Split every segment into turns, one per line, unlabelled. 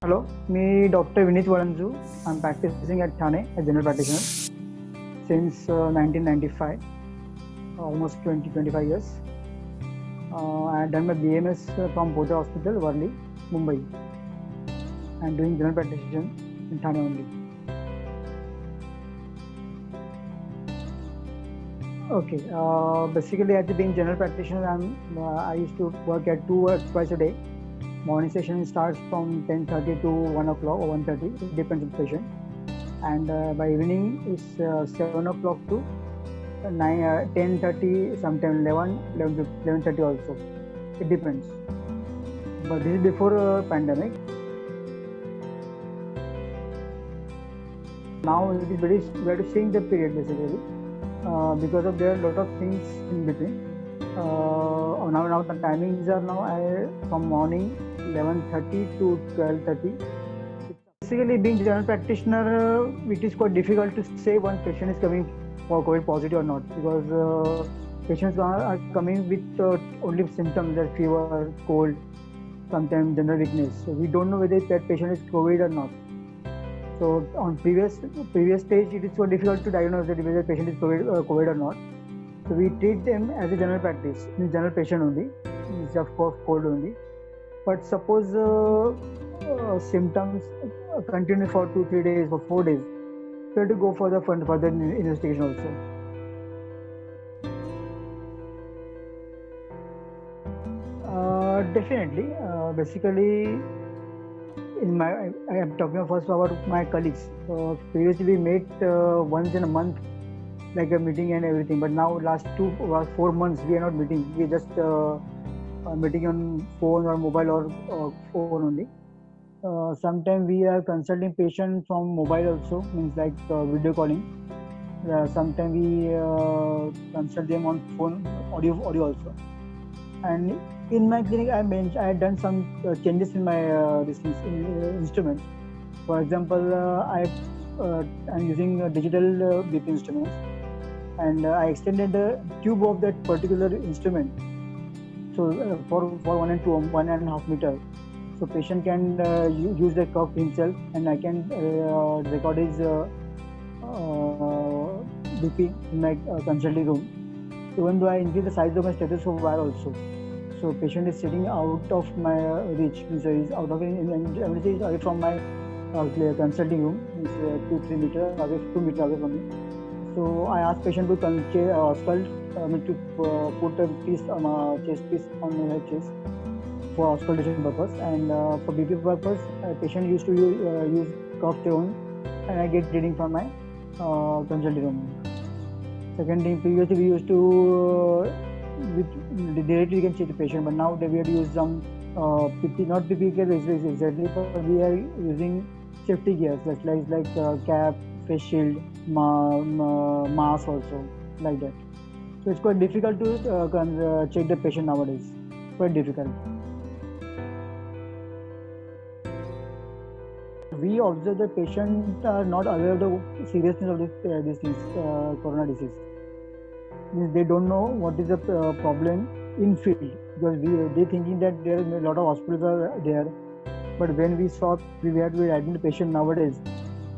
Hello, me Dr. Vinith Varanju. I'm practicing at Thane as general practitioner since 1995, almost 25 years. I had done my BMS from Pota Hospital, Worli, Mumbai. I'm doing general practitioner in Thane only. Okay, basically as being general practitioner, I used to work at twice a day. Morning session starts from 10:30 to 1 o'clock or 1:30. It depends on the patient. And by evening is 7 o'clock to 10:30, sometimes 11:30 also. It depends. But this is before pandemic. Now it is we are seeing the period basically because of there are a lot of things in between. Now the timings are now from morning 11:30 to 12:30. Basically, being general practitioner, it is quite difficult to say one patient is coming for COVID positive or not, because patients are coming with only symptoms like fever, cold, sometimes general weakness. So we don't know whether that patient is COVID or not. So on previous stage, it is so difficult to diagnose that whether the patient is COVID or not. So we treat them as a general practice, general patient only, instead of cold only. But suppose symptoms continue for 2-3 days or 4 days, we have to go for the further investigation also. Definitely. Basically, I am talking first about my colleagues. Previously, we met once in a month, like a meeting and everything. But now, last 4 months, we are not meeting. We are just meeting on phone or mobile or phone only. Sometimes we are consulting patient from mobile also, means like video calling. Sometimes we consult them on phone, audio also. And in my clinic, I had done some changes in my instruments. For example, I'm using digital BP instruments, and I extended the tube of that particular instrument. So for 1.5 meter, so patient can use the cuff himself, and I can record his BP in my consulting room. Even though I increase the size of my stethoscope wire also, so patient is sitting out of my reach, so he's out of is away from my consulting room, is 2-3 meters away, 2 meters away from me. So I ask patient to to put a piece chest piece on her chest for auscultation purpose, and for BP purpose, patient used to use cuff theon, and I get reading from my consulting room. Second thing, previously we used to directly we can check the patient, but now we have to use some PP, not PP gear exactly, but we are using safety gears like cap, face shield, mask also, like that. So it's quite difficult to check the patient nowadays. Quite difficult. We observe the patient are not aware of the seriousness of this corona disease. Means they don't know what is the problem in field, because they thinking that there are a lot of hospitals are there, but when we saw we had to admit the patient nowadays,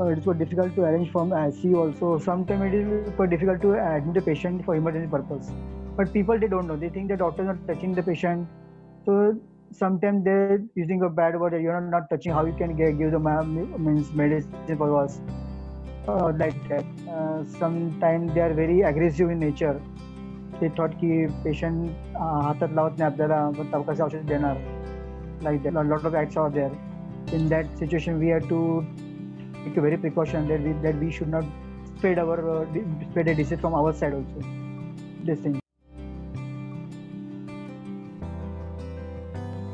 it's so difficult to arrange from ICU also. Sometimes it is quite difficult to admit the patient for emergency purpose. But people, they don't know. They think the doctor is not touching the patient. So sometimes they're using a bad word. You're not touching. How you can give the medicine for us? Like that. Sometimes they are very aggressive in nature. They thought कि patient हातात लावत नाही आपल्याला, पण कसं औषध देणार? Like that. A lot of acts are there. In that situation, we have to take a very precaution that we should not spread a disease from our side also. This thing.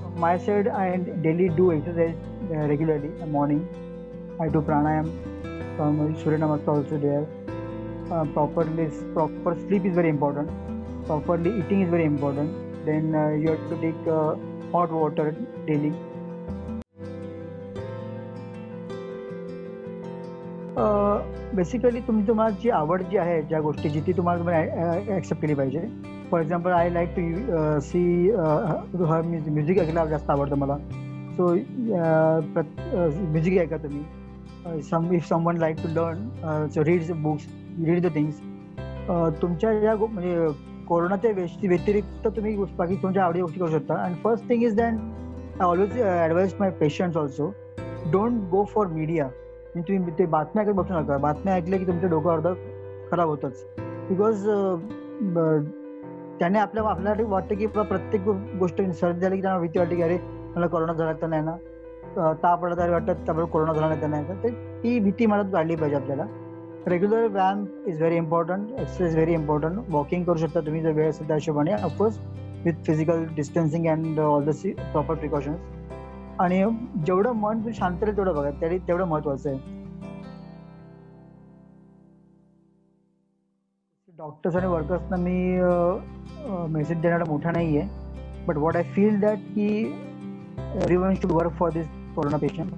From my side, I daily do exercise regularly in the morning. I do pranayam. Surya Namaskar also there. Proper sleep is very important. Properly eating is very important. Then you have to take hot water daily. Basically तुम्हाला जी आवड जी आहे, ज्या गोष्टीची ती तुम्हाला accept केली पाहिजे. For example, I like to see music ऐकायला जास्त आवडतं मला. सो म्युझिक ऐका तुम्ही. If someone like to learn, so read books, read the things. तुमच्या या म्हणजे कोरोनाच्या व्यतिरिक्त तुम्ही बाकी तुमच्या आवडी गोष्टी करू शकता. And first thing is than I always advise my patients also, don't go for media. तुम्ही ते बातम्या ऐकत बसू नका. बातम्या ऐकल्या की तुमचं डोकं अर्ध खराब होतंच. बिकॉज त्याने आपल्याला वाटतं की प्रत्येक गोष्ट सर्दी झाली की त्यांना भीती वाटते की अरे मला कोरोना झाला तर नाही ना, ताप आला तरी वाटतं त्यामुळे कोरोना झाला नाही तर नाही. तर ती भीती मला काढली पाहिजे आपल्याला. रेग्युलर व्यायाम is very important, exercise very important. Walking करू शकता तुम्ही जर वेळ असेल त्या हिशोबाने, of course with physical distancing and all the proper precautions. आणि जेवढं मन शांत राहील तेवढं बघा, तेवढं महत्वाचं आहे. डॉक्टर्स आणि वर्कर्सना मी मेसेज देणारा मोठा नाही आहे, but what I feel that की everyone should work for this corona patient.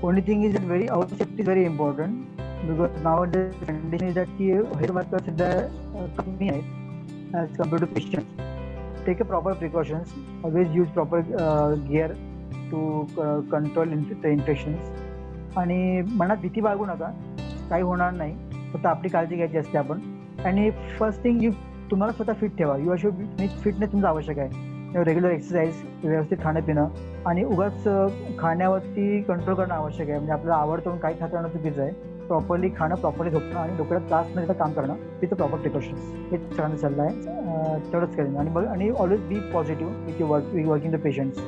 Only thing is that our safety is very important, because nowadays condition is that की हेल्थ वर्कर्स सध्या कमी आहेत as compared to patients. Take a proper precautions. Always use proper gear to control the infections. आणि मनात भीती बाळगू नका, काही होणार नाही, फक्त आपली काळजी घ्यायची असते आपण. आणि फर्स्ट थिंग, तुम्हाला स्वतः फिट ठेवा. यू आर शुड फिटनेस तुमचं आवश्यक आहे. रेग्युलर एक्सरसाइज, व्यवस्थित खाणं पिणं, आणि उगाच खाण्यावरती कंट्रोल करणं आवश्यक आहे. म्हणजे आपल्याला आवडतं काही खात राहणं चुकीचं आहे. प्रॉपरली खाणं, प्रॉपरली झोपणं आणि डोक्याला त्रास न देता काम करणं, विथ प्रॉपर प्रिकॉशन्स, हे सगळ्यांना सल्ला आहे. तेवढंच करेन. आणि always be positive with working the patients.